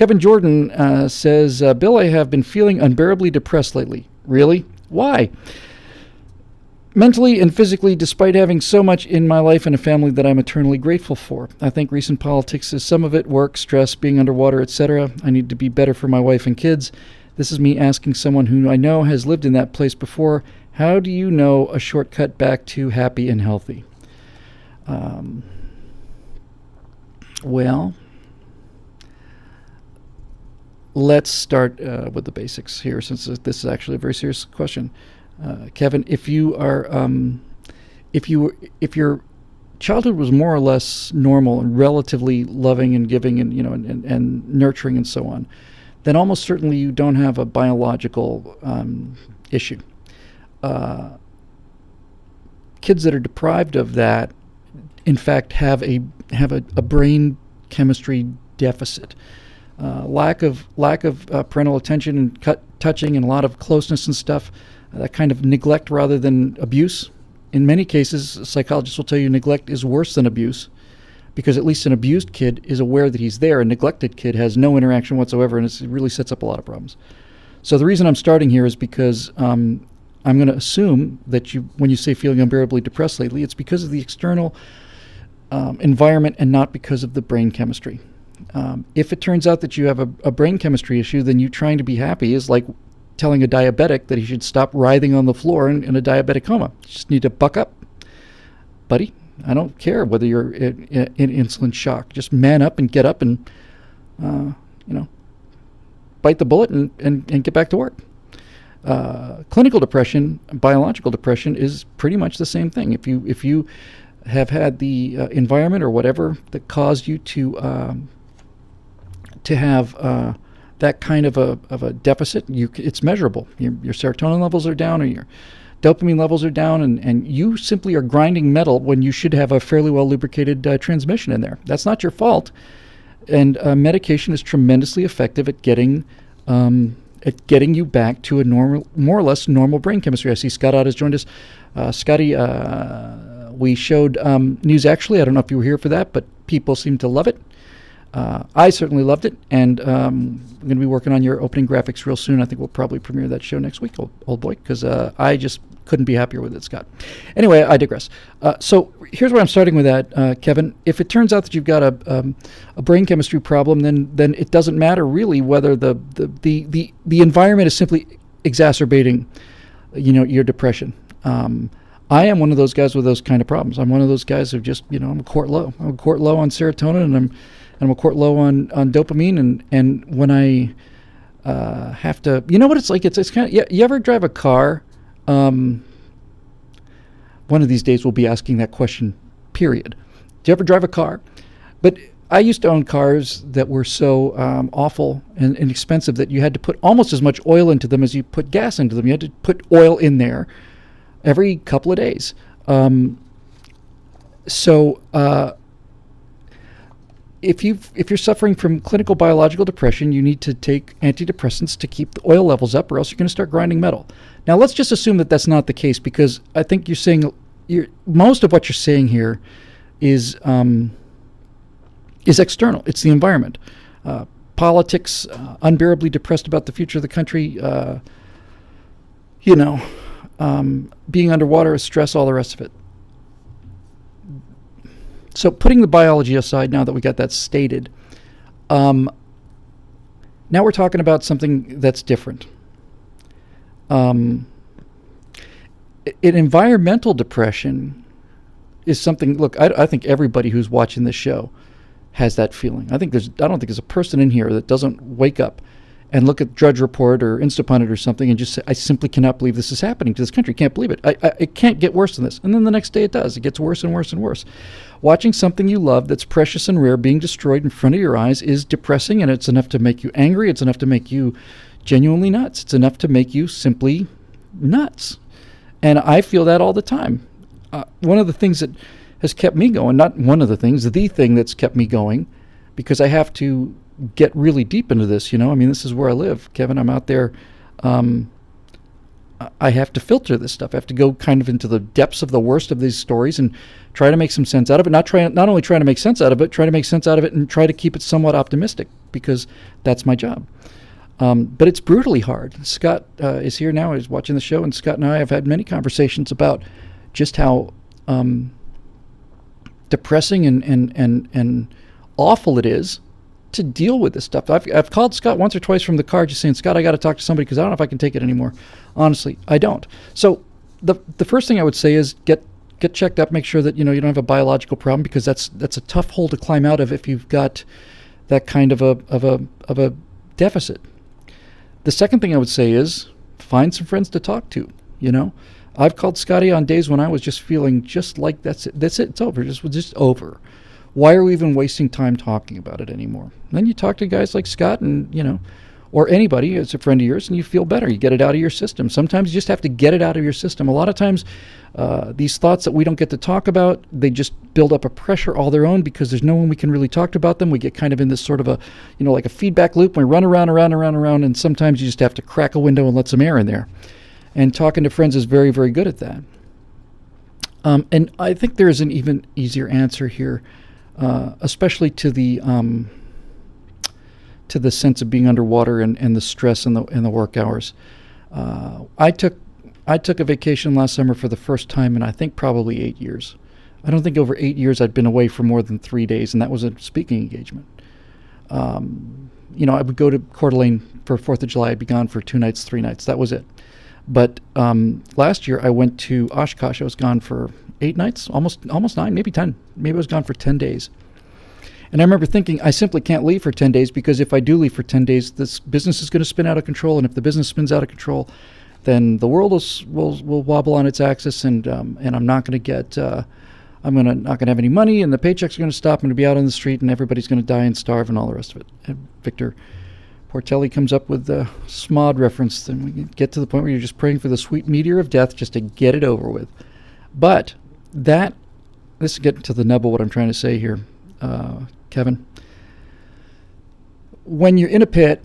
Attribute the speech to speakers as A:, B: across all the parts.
A: Kevin Jordan says, Bill, I have been feeling unbearably depressed lately. Really? Why? Mentally and physically, despite having so much in my life and a family that I'm eternally grateful for. I think recent politics is some of it, work, stress, being underwater, etc. I need to be better for my wife and kids. This is me asking someone who I know has lived in that place before, how do you know a shortcut back to happy and healthy? Well, let's start with the basics here, since this is actually a very serious question. Kevin, if your childhood was more or less normal and relatively loving and giving and and nurturing and so on, then almost certainly you don't have a biological issue. Kids that are deprived of that, in fact, have a brain chemistry deficit. Lack of parental attention and touching and a lot of closeness and stuff. That kind of neglect rather than abuse. In many cases, psychologists will tell you neglect is worse than abuse, because at least an abused kid is aware that he's there. A neglected kid has no interaction whatsoever, and it really sets up a lot of problems. So the reason I'm starting here is because I'm going to assume that when you say feeling unbearably depressed lately, it's because of the external environment and not because of the brain chemistry. If it turns out that you have a brain chemistry issue, then you trying to be happy is like telling a diabetic that he should stop writhing on the floor in a diabetic coma. You just need to buck up. Buddy, I don't care whether you're in insulin shock. Just man up and get up and, bite the bullet and get back to work. Clinical depression, biological depression is pretty much the same thing. If you have had the environment or whatever that caused you to have that kind of a deficit, it's measurable. Your serotonin levels are down, or your dopamine levels are down, and you simply are grinding metal when you should have a fairly well lubricated transmission in there. That's not your fault, and medication is tremendously effective at getting you back to a normal, more or less normal brain chemistry. I see Scott Ott has joined us. Scotty, we showed News Actually. I don't know if you were here for that, but people seem to love it. I certainly loved it, and I'm going to be working on your opening graphics real soon. I think we'll probably premiere that show next week, old boy, because I just couldn't be happier with it, Scott. Anyway, I digress. So here's where I'm starting with that, Kevin. If it turns out that you've got a brain chemistry problem, then it doesn't matter really whether the environment is simply exacerbating, your depression. I am one of those guys with those kind of problems. I'm one of those guys who just, I'm a quart low. I'm a quart low on serotonin, and I'm a quart low on dopamine, and when I have to, what it's like? It's kind of, you ever drive a car? One of these days we'll be asking that question, period. Do you ever drive a car? But I used to own cars that were so awful and expensive that you had to put almost as much oil into them as you put gas into them. You had to put oil in there every couple of days. If you're suffering from clinical biological depression, you need to take antidepressants to keep the oil levels up, or else you're going to start grinding metal. Now, let's just assume that that's not the case, because I think you're saying most of what you're saying here is external. It's the environment, politics, unbearably depressed about the future of the country. Being underwater, stress, all the rest of it. So putting the biology aside, now that we got that stated, now we're talking about something that's different. An environmental depression is something, look, I think everybody who's watching this show has that feeling. I don't think there's a person in here that doesn't wake up and look at Drudge Report or Instapundit or something and just say, I simply cannot believe this is happening to this country. Can't believe it. It can't get worse than this. And then the next day it does. It gets worse and worse and worse. Watching something you love that's precious and rare being destroyed in front of your eyes is depressing, and it's enough to make you angry. It's enough to make you genuinely nuts. It's enough to make you simply nuts. And I feel that all the time. One of the things that has kept me going, not one of the things, the thing that's kept me going, because I have to get really deep into this, this is where I live, Kevin. I'm out there. I have to filter this stuff. I have to go kind of into the depths of the worst of these stories and try to make some sense out of it. Not only try to make sense out of it, try to make sense out of it and try to keep it somewhat optimistic. because that's my job. But it's brutally hard. Scott is here now. He's watching the show, and Scott and I have had many conversations about just how depressing and awful it is to deal with this stuff. I've called Scott once or twice from the car just saying, Scott, I got to talk to somebody because I don't know if I can take it anymore. Honestly, I don't. So the first thing I would say is get checked up, make sure that you don't have a biological problem, because that's a tough hole to climb out of if you've got that kind of a deficit. The second thing I would say is find some friends to talk to. I've called Scotty on days when I was just feeling just like that's it, it's over, just over. Why are we even wasting time talking about it anymore? And then you talk to guys like Scott and or anybody as a friend of yours, and you feel better. You get it out of your system. Sometimes you just have to get it out of your system. A lot of times these thoughts that we don't get to talk about, they just build up a pressure all their own because there's no one we can really talk about them. We get kind of in this sort of a, like a feedback loop. We run around, and sometimes you just have to crack a window and let some air in there. And talking to friends is very, very good at that. And I think there's an even easier answer here, especially to the sense of being underwater and the stress and the work hours. I took a vacation last summer for the first time in I think probably 8 years. I don't think over 8 years I'd been away for more than 3 days, and that was a speaking engagement. I would go to Coeur d'Alene for 4th of July. I'd be gone for 2 nights, 3 nights. That was it. But last year I went to Oshkosh. I was gone for 8 nights, almost 9, maybe 10. Maybe I was gone for 10 days. And I remember thinking, I simply can't leave for 10 days because if I do leave for 10 days, this business is going to spin out of control. And if the business spins out of control, then the world will wobble on its axis, and I'm not going to get, not going to have any money, and the paychecks are going to stop. I'm going to be out on the street, and everybody's going to die and starve, and all the rest of it. And Victor Portelli comes up with the SMOD reference, and we get to the point where you're just praying for the sweet meteor of death just to get it over with. But this is getting to the nub of what I'm trying to say here, Kevin. When you're in a pit,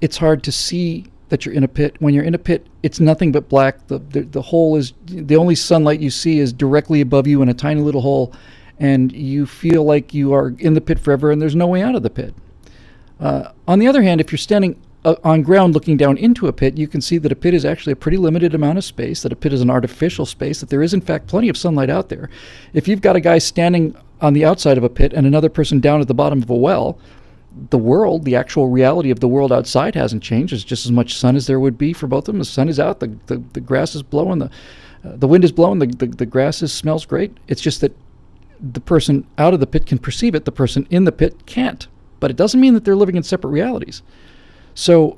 A: it's hard to see that you're in a pit. When you're in a pit, it's nothing but black. The hole is, the only sunlight you see is directly above you in a tiny little hole, and you feel like you are in the pit forever and there's no way out of the pit. On the other hand, if you're standing on ground looking down into a pit, you can see that a pit is actually a pretty limited amount of space, that a pit is an artificial space, that there is in fact plenty of sunlight out there. If you've got a guy standing on the outside of a pit and another person down at the bottom of a well, the actual reality of the world outside hasn't changed. There's just as much sun as there would be for both of them. The sun is out, the grass is blowing, the wind is blowing, the grass smells great. It's just that the person out of the pit can perceive it, the person in the pit can't. But it doesn't mean that they're living in separate realities. So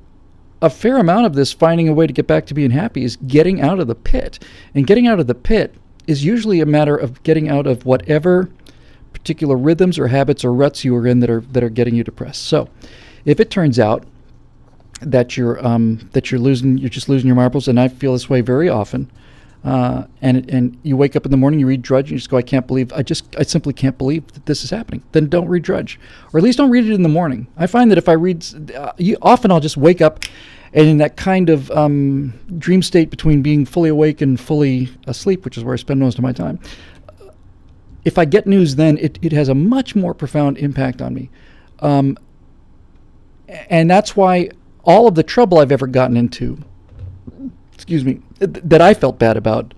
A: a fair amount of this finding a way to get back to being happy is getting out of the pit. And getting out of the pit is usually a matter of getting out of whatever particular rhythms or habits or ruts you are in that are getting you depressed. So if it turns out that you're just losing your marbles, and I feel this way very often, and you wake up in the morning, you read Drudge, and you just go, I simply can't believe that this is happening. Then don't read Drudge, or at least don't read it in the morning. I find that if I read, often I'll just wake up, and in that kind of dream state between being fully awake and fully asleep, which is where I spend most of my time, if I get news then, it has a much more profound impact on me. And that's why all of the trouble I've ever gotten into, that I felt bad about,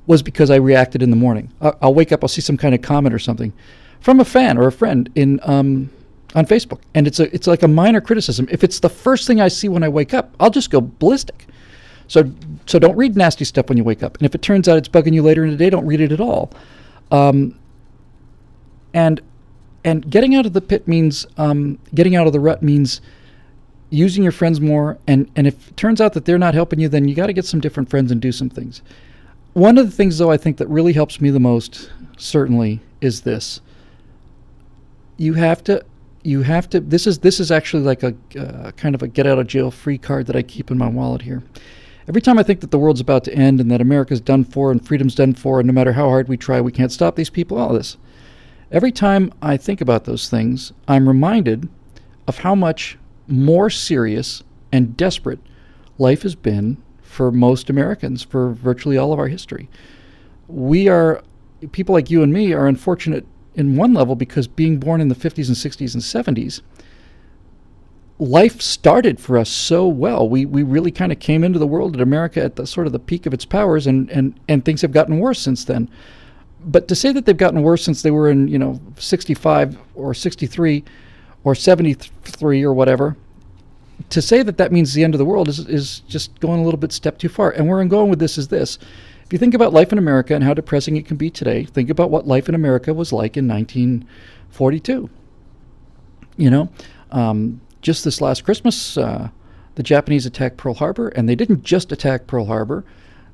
A: was because I reacted in the morning. I'll wake up, I'll see some kind of comment or something from a fan or a friend on Facebook, and it's like a minor criticism. If it's the first thing I see when I wake up, I'll just go ballistic. So don't read nasty stuff when you wake up. And if it turns out it's bugging you later in the day, don't read it at all. And getting out of the pit means, getting out of the rut means using your friends more, and if it turns out that they're not helping you, then you got to get some different friends and do some things. One of the things, though, I think that really helps me the most, certainly, is this. You have to, this is actually like a kind of a get out of jail free card that I keep in my wallet here. Every time I think that the world's about to end and that America's done for and freedom's done for, and no matter how hard we try, we can't stop these people, all this. Every time I think about those things, I'm reminded of how much more serious and desperate life has been for most Americans for virtually all of our history. People like you and me are unfortunate in one level because being born in the 50s and 60s and 70s life started for us so well. We really kind of came into the world at America at the sort of the peak of its powers, and things have gotten worse since then. But to say that they've gotten worse since they were in, 65 or 63 or 73 or whatever, to say that that means the end of the world is just going a little bit step too far. And where I'm going with this is this. If you think about life in America and how depressing it can be today, think about what life in America was like in 1942. Just this last Christmas, the Japanese attacked Pearl Harbor, and they didn't just attack Pearl Harbor.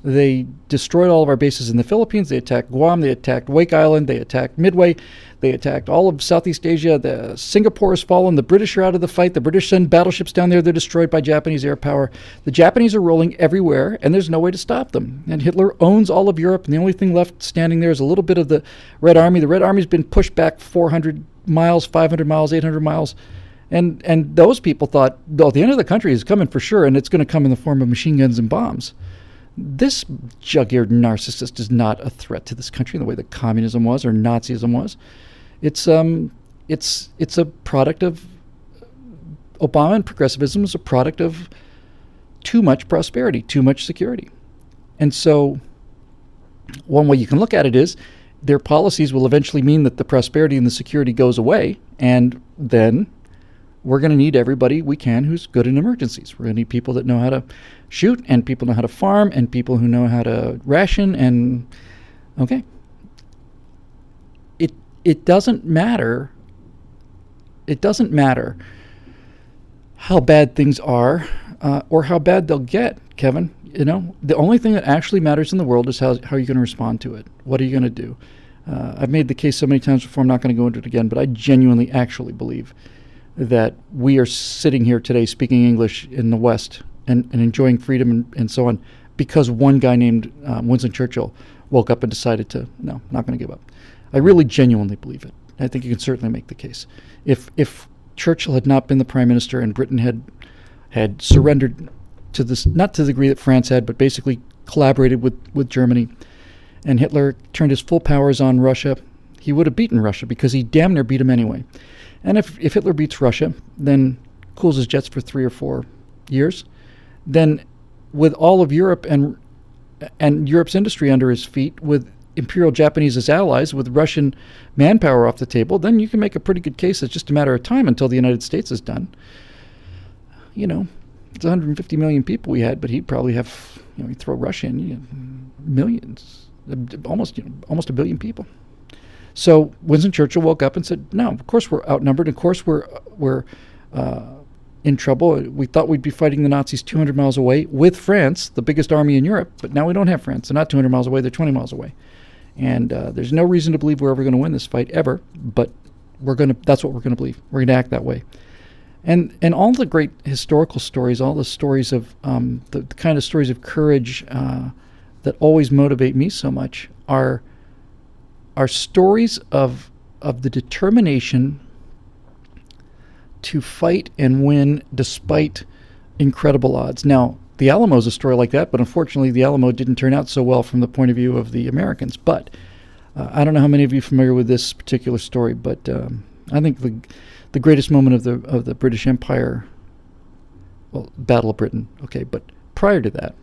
A: They destroyed all of our bases in the Philippines. They attacked Guam. They attacked Wake Island. They attacked Midway. They attacked all of Southeast Asia. Singapore has fallen. The British are out of the fight. The British send battleships down there. They're destroyed by Japanese air power. The Japanese are rolling everywhere, and there's no way to stop them. And Hitler owns all of Europe, and the only thing left standing there is a little bit of the Red Army. The Red Army's been pushed back 400 miles, 500 miles, 800 miles. And those people thought, oh, the end of the country is coming for sure, and it's going to come in the form of machine guns and bombs. This jug-eared narcissist is not a threat to this country in the way that communism was or Nazism was. It's a product of Obama, and progressivism is a product of too much prosperity, too much security. And so one way you can look at it is their policies will eventually mean that the prosperity and the security goes away, and then we're going to need everybody we can who's good in emergencies. We're going to need people that know how to shoot, and people know how to farm, and people who know how to ration, and okay. It doesn't matter. It doesn't matter how bad things are or how bad they'll get, Kevin. The only thing that actually matters in the world is how you're going to respond to it. What are you going to do? I've made the case so many times before, I'm not going to go into it again, but I genuinely actually believe that we are sitting here today speaking English in the West and enjoying freedom and so on because one guy named Winston Churchill woke up and decided to, no, not going to give up. I really genuinely believe it. I think you can certainly make the case. If Churchill had not been the prime minister and Britain had surrendered to this, not to the degree that France had, but basically collaborated with Germany, and Hitler turned his full powers on Russia, he would have beaten Russia because he damn near beat him anyway. And if Hitler beats Russia, then cools his jets for 3 or 4 years, then with all of Europe and Europe's industry under his feet, with Imperial Japanese as allies, with Russian manpower off the table, then you can make a pretty good case it's just a matter of time until the United States is done. It's 150 million people we had, but he'd probably have, you throw Russia in, millions, almost a billion people. So Winston Churchill woke up and said, no, of course we're outnumbered. Of course we're in trouble. We thought we'd be fighting the Nazis 200 miles away with France, the biggest army in Europe, but now we don't have France. They're not 200 miles away, they're 20 miles away. And there's no reason to believe we're ever going to win this fight ever, but that's what we're going to believe. We're going to act that way. And all the great historical stories, all the stories of the kind of stories of courage that always motivate me so much are stories of the determination to fight and win despite incredible odds. Now, the Alamo is a story like that, but unfortunately the Alamo didn't turn out so well from the point of view of the Americans. But I don't know how many of you are familiar with this particular story, but I think the greatest moment of the British Empire, well, Battle of Britain, okay, but prior to that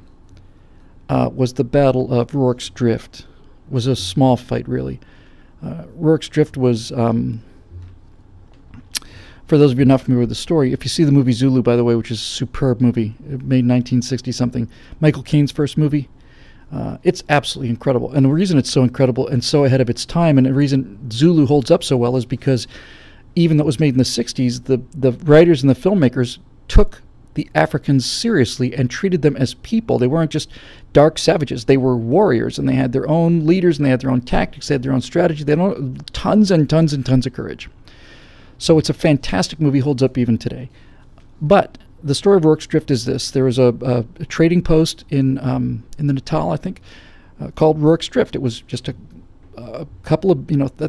A: was the Battle of Rorke's Drift. It was a small fight, really. Rorke's Drift was, for those of you not familiar with the story, if you see the movie Zulu, by the way, which is a superb movie, it made 1960-something, Michael Caine's first movie, it's absolutely incredible. And the reason it's so incredible and so ahead of its time, and the reason Zulu holds up so well, is because even though it was made in the 60s, the writers and the filmmakers took the Africans seriously and treated them as people. They weren't just dark savages. They were warriors, and they had their own leaders, and they had their own tactics, they had their own strategy. They had tons and tons and tons of courage. So it's a fantastic movie, holds up even today. But the story of Rorke's Drift is this. There was a trading post in the Natal, I think, called Rorke's Drift. It was just a couple of,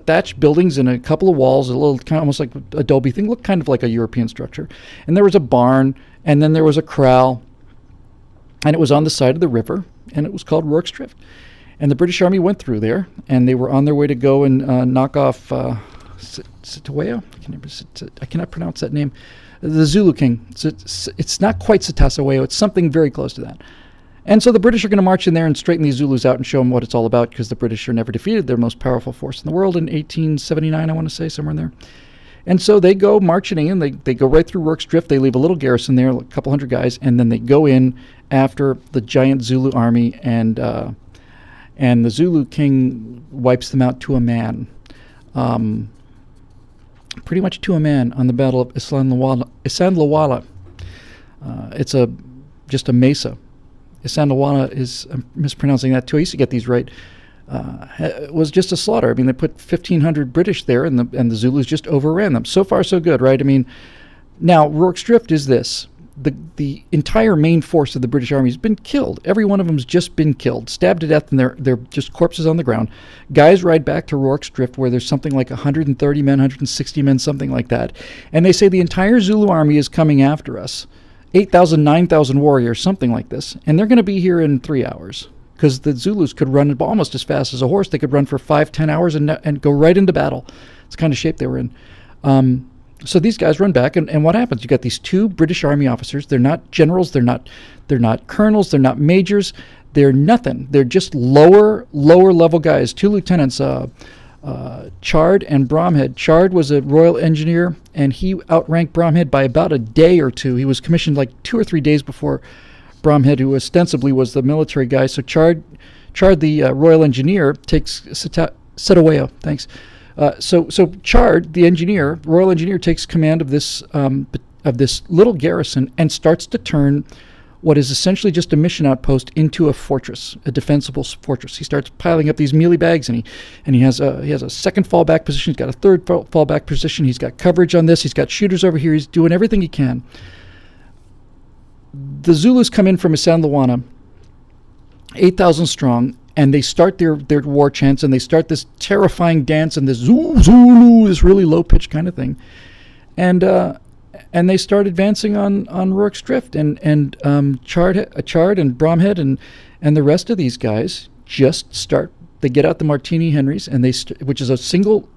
A: thatched buildings and a couple of walls, a little kind of almost like adobe thing, looked kind of like a European structure. And there was a barn, and then there was a corral, and it was on the side of the river, and it was called Rorke's Drift. And the British Army went through there, and they were on their way to go and knock off Sitawaya. I cannot pronounce that name. the Zulu king. It's not quite Satasaweyo. It's something very close to that. And so the British are going to march in there and straighten these Zulus out and show them what it's all about, because the British are never defeated. They're the most powerful force in the world in 1879, I want to say, somewhere in there. And so they go marching in. They go right through Rorke's Drift. They leave a little garrison there, a couple hundred guys, and then they go in after the giant Zulu army, and the Zulu king wipes them out to a man. Pretty much to a man on the Battle of Isandlwana. It's just a mesa. Isandlwana is, I'm mispronouncing that too. I used to get these right. It was just a slaughter. I mean, they put 1,500 British there, and the Zulus just overran them. So far, so good, right? I mean, now Rorke's Drift is this. The entire main force of the British Army has been killed. Every one of them's just been killed, stabbed to death, and they're just corpses on the ground. Guys ride back to Rorke's Drift, where there's something like 130 men, 160 men, something like that. And they say the entire Zulu army is coming after us. 8,000, 9,000 warriors, something like this. And they're going to be here in 3 hours. Because the Zulus could run almost as fast as a horse. They could run for 5-10 hours and go right into battle. It's the kind of shape they were in. So these guys run back, and what happens? You got these two British Army officers. They're not generals. They're not colonels. They're not majors. They're nothing. They're just lower level guys. Two lieutenants, Chard and Bromhead. Chard was a Royal Engineer, and he outranked Bromhead by about a day or two. He was commissioned like 2 or 3 days before Bromhead, who ostensibly was the military guy. So Chard the Royal Engineer, takes Setawayo. Thanks. So Chard, the engineer, Royal Engineer, takes command of this little garrison and starts to turn what is essentially just a mission outpost into a fortress, a defensible fortress. He starts piling up these mealie bags, and he has a second fallback position. He's got a third fallback position. He's got coverage on this. He's got shooters over here. He's doing everything he can. The Zulus come in from Isandlwana, 8,000 strong, and they start their war chants, and they start this terrifying dance and this Zulu, this really low-pitched kind of thing. And they start advancing on Rorke's Drift, and Chard and Bromhead and the rest of these guys just start. They get out the Martini Henrys, and which is a single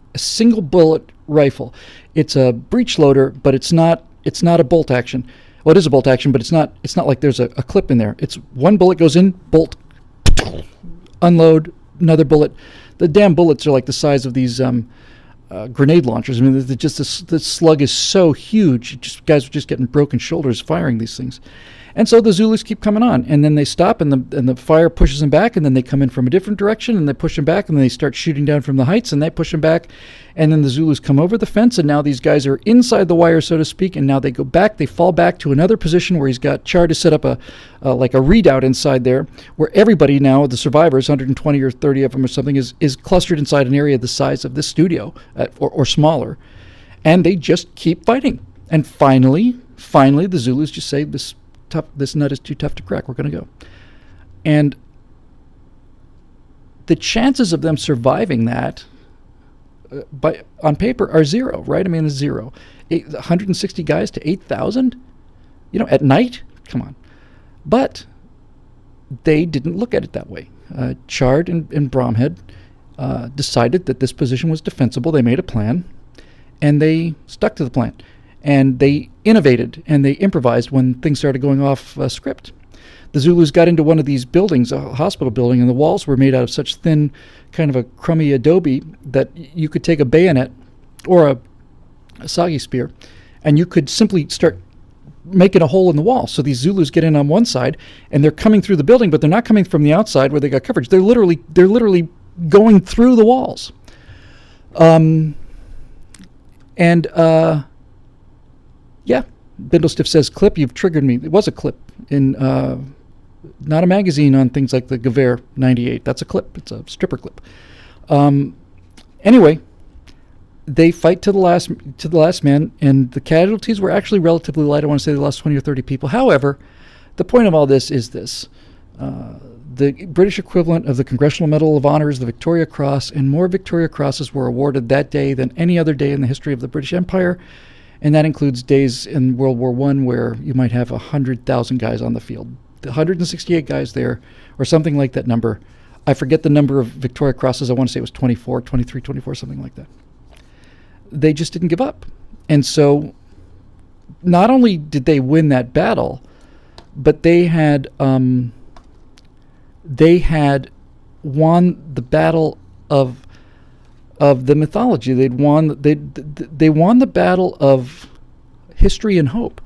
A: bullet rifle. It's a breech loader, but it's not a bolt action. Well, it is a bolt action, but it's not like there's a clip in there. It's one bullet goes in, bolt, unload, another bullet. The damn bullets are like the size of these grenade launchers. I mean, the slug is so huge. Guys are just getting broken shoulders firing these things. And so the Zulus keep coming on, and then they stop, and the fire pushes them back, and then they come in from a different direction, and they push them back, and then they start shooting down from the heights, and they push them back, and then the Zulus come over the fence, and now these guys are inside the wire, so to speak, and now they go back, they fall back to another position where he's got Chard to set up like a redoubt inside there, where everybody now, the survivors, 120 or 30 of them or something, is clustered inside an area the size of this studio, or smaller, and they just keep fighting. And finally, the Zulus just say, this nut is too tough to crack, we're going to go. And the chances of them surviving that on paper are zero, right? I mean, it's zero. 160 guys to 8,000, at night? Come on. But they didn't look at it that way. Chard and Bromhead decided that this position was defensible. They made a plan, and they stuck to the plan. And they innovated and they improvised when things started going off script. The Zulus got into one of these buildings, a hospital building, and the walls were made out of such thin, kind of a crummy adobe that you could take a bayonet or a sagi spear, and you could simply start making a hole in the wall. So these Zulus get in on one side, and they're coming through the building, but they're not coming from the outside where they got coverage. They're literally going through the walls. Yeah, Bindlestiff says, clip, you've triggered me. It was a clip in, not a magazine on things like the Gewehr 98. That's a clip. It's a stripper clip. Anyway, they fight to the last man, and the casualties were actually relatively light. I want to say they lost 20 or 30 people. However, the point of all this is this. The British equivalent of the Congressional Medal of Honor is the Victoria Cross, and more Victoria Crosses were awarded that day than any other day in the history of the British Empire. And that includes days in World War I where you might have 100,000 guys on the field. 168 guys there, or something like that number. I forget the number of Victoria Crosses. I want to say it was 24, 23, 24, something like that. They just didn't give up. And so not only did they win that battle, but they had won the battle of the mythology. They won the battle of history and hope.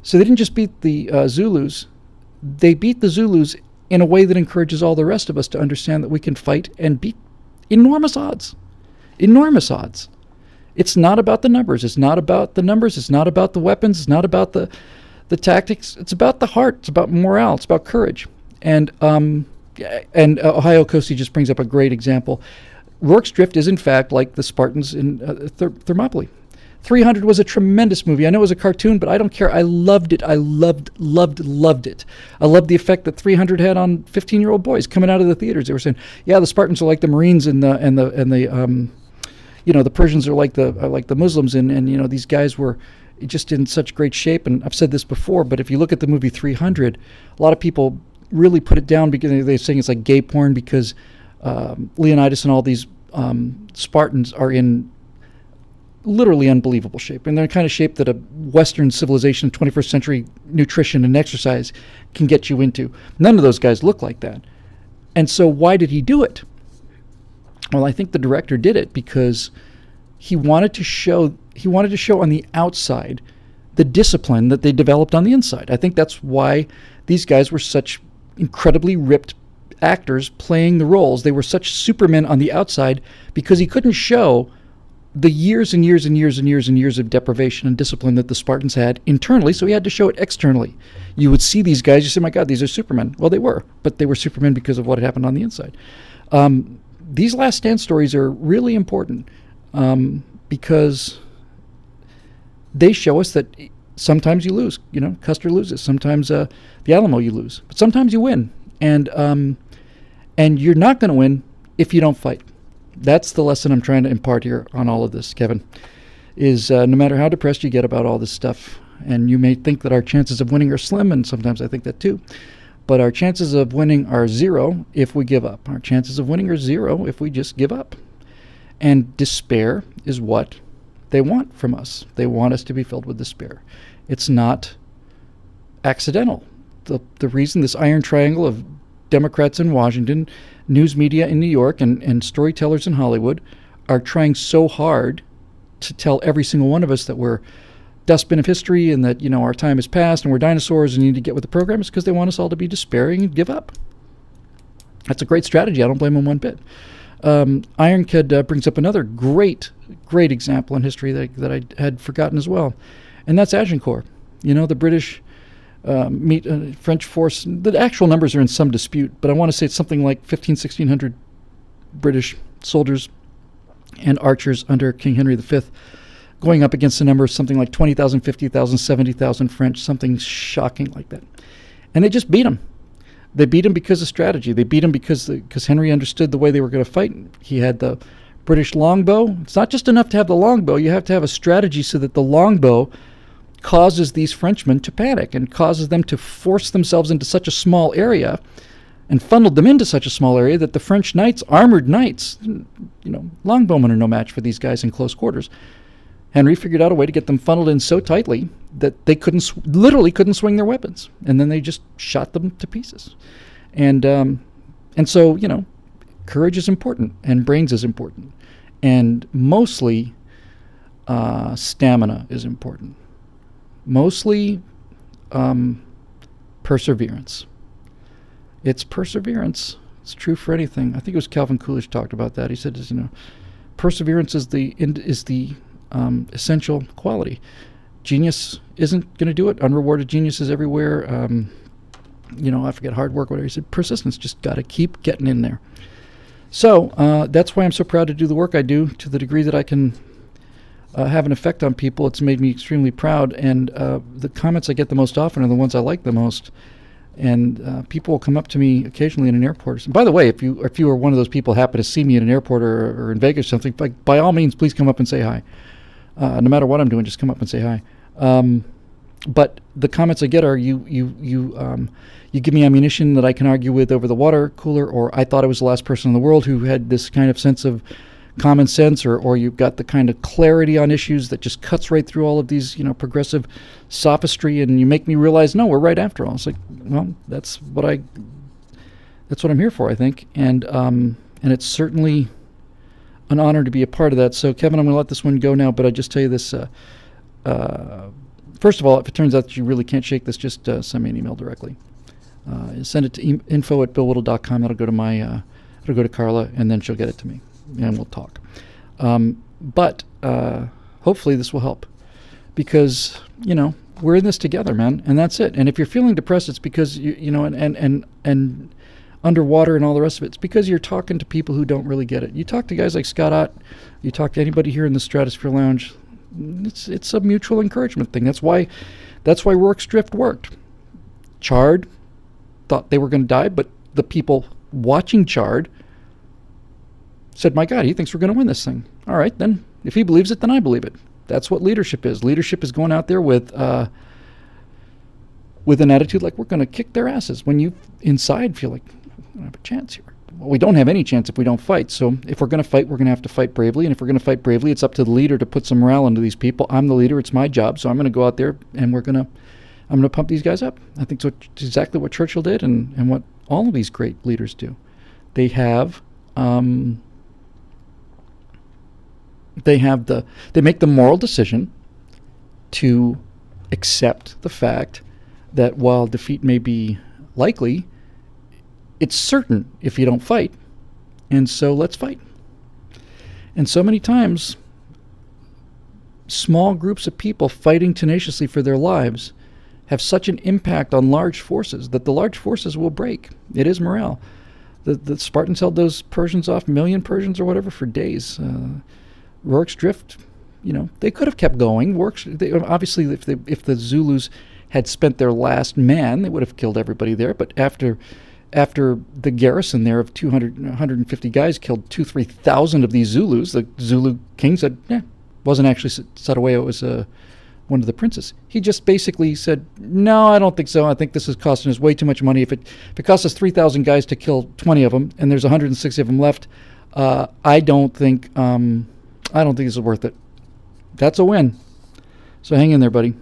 A: So they didn't just beat the Zulus; they beat the Zulus in a way that encourages all the rest of us to understand that we can fight and beat enormous odds. Enormous odds. It's not about the numbers. It's not about the numbers. It's not about the weapons. It's not about the tactics. It's about the heart. It's about morale. It's about courage. And Ohio Kosi just brings up a great example. Rourke's Drift is in fact like the Spartans in Thermopylae. 300 was a tremendous movie. I know it was a cartoon, but I don't care. I loved it. I loved it. I loved the effect that 300 had on 15-year-old boys coming out of the theaters. They were saying, "Yeah, the Spartans are like the Marines and the the Persians are like the Muslims, and these guys were just in such great shape." And I've said this before, but if you look at the movie 300, a lot of people really put it down because they're saying it's like gay porn because Leonidas and all these Spartans are in literally unbelievable shape, and they're the kind of shape that a Western civilization, 21st century nutrition and exercise can get you into. None of those guys look like that. And so why did he do it? Well, I think the director did it because he wanted to show on the outside the discipline that they developed on the inside. I think that's why these guys were such incredibly ripped actors playing the roles. They were such supermen on the outside because he couldn't show the years and years and years and years and years of deprivation and discipline that the Spartans had internally, so he had to show it externally. You would see these guys, you say, "My God, these are supermen." Well, they were, but they were supermen because of what had happened on the inside. These Last Stand stories are really important because they show us that sometimes you lose. Custer loses. Sometimes the Alamo you lose, but sometimes you win. And you're not going to win if you don't fight. That's the lesson I'm trying to impart here on all of this, Kevin, is no matter how depressed you get about all this stuff, and you may think that our chances of winning are slim, and sometimes I think that too, but our chances of winning are zero if we give up. Our chances of winning are zero if we just give up. And despair is what they want from us. They want us to be filled with despair. It's not accidental. The reason this iron triangle of Democrats in Washington, news media in New York, and storytellers in Hollywood are trying so hard to tell every single one of us that we're dustbin of history and that our time has passed and we're dinosaurs and you need to get with the program is because they want us all to be despairing and give up. That's a great strategy. I don't blame them one bit. Ironkid brings up another great example in history that I had forgotten as well, and that's Agincourt. The British meet a French force. The actual numbers are in some dispute, but I want to say it's something like 1,500 British soldiers and archers under King Henry V going up against a number of something like 20,000, 50,000, 70,000 French, something shocking like that. And they just beat them. They beat him because of strategy. They beat him because Henry understood the way they were going to fight. He had the British longbow. It's not just enough to have the longbow. You have to have a strategy so that the longbow causes these Frenchmen to panic and causes them to force themselves into such a small area and funneled them into such a small area that the French knights, armored knights, longbowmen are no match for these guys in close quarters. Henry figured out a way to get them funneled in so tightly that they literally couldn't swing their weapons, and then they just shot them to pieces. And so courage is important, and brains is important, and mostly stamina is important. Mostly perseverance. It's perseverance. It's true for anything. I think it was Calvin Coolidge talked about that. He said, perseverance is the essential quality. Genius isn't going to do it. Unrewarded genius is everywhere. I forget, hard work, whatever. He said, persistence, just got to keep getting in there. So that's why I'm so proud to do the work I do, to the degree that I can have an effect on people. It's made me extremely proud, and the comments I get the most often are the ones I like the most. And people will come up to me occasionally in an airport. And by the way, if you are one of those people who happen to see me in an airport or in Vegas or something, by all means, please come up and say hi. No matter what I'm doing, just come up and say hi. But the comments I get are you give me ammunition that I can argue with over the water cooler, or I thought I was the last person in the world who had this kind of sense of common sense, or you've got the kind of clarity on issues that just cuts right through all of these, progressive sophistry, and you make me realize, no, we're right after all. It's like, well, that's what I'm here for, I think, and it's certainly an honor to be a part of that. So, Kevin, I'm going to let this one go now, but I just tell you this. First of all, if it turns out that you really can't shake this, just send me an email directly. Send it to info@billwhittle.com. That'll go to it'll go to Carla, and then she'll get it to me, and we'll talk. But hopefully this will help, because we're in this together, man, and that's it. And if you're feeling depressed, it's because and underwater and all the rest of it. It's because you're talking to people who don't really get it. You talk to guys like Scott Ott. You talk to anybody here in the Stratosphere Lounge. It's a mutual encouragement thing. That's why Rourke's Drift worked. Chard thought they were going to die, but the people watching Chard said, my God, he thinks we're going to win this thing. All right, then. If he believes it, then I believe it. That's what leadership is. Leadership is going out there with an attitude like we're going to kick their asses, when you inside feel like we don't have a chance here. Well, we don't have any chance if we don't fight. So if we're going to fight, we're going to have to fight bravely. And if we're going to fight bravely, it's up to the leader to put some morale into these people. I'm the leader. It's my job. So I'm going to go out there and I'm going to pump these guys up. I think it's exactly what Churchill did, and what all of these great leaders do. They have they make the moral decision to accept the fact that while defeat may be likely, it's certain if you don't fight. And so let's fight. And so many times, small groups of people fighting tenaciously for their lives have such an impact on large forces that the large forces will break. It is morale. The Spartans held those Persians off, million Persians or whatever, for days. Rourke's Drift, they could have kept going. Obviously, if the Zulus had spent their last man, they would have killed everybody there. But after the garrison there of 150 guys killed 2,000-3,000 of these Zulus, the Zulu king said, wasn't actually Sadawe, it was one of the princes. He just basically said, no, I don't think so. I think this is costing us way too much money. If it costs us 3,000 guys to kill 20 of them, and there's 160 of them left, I don't think this is worth it. That's a win. So hang in there, buddy.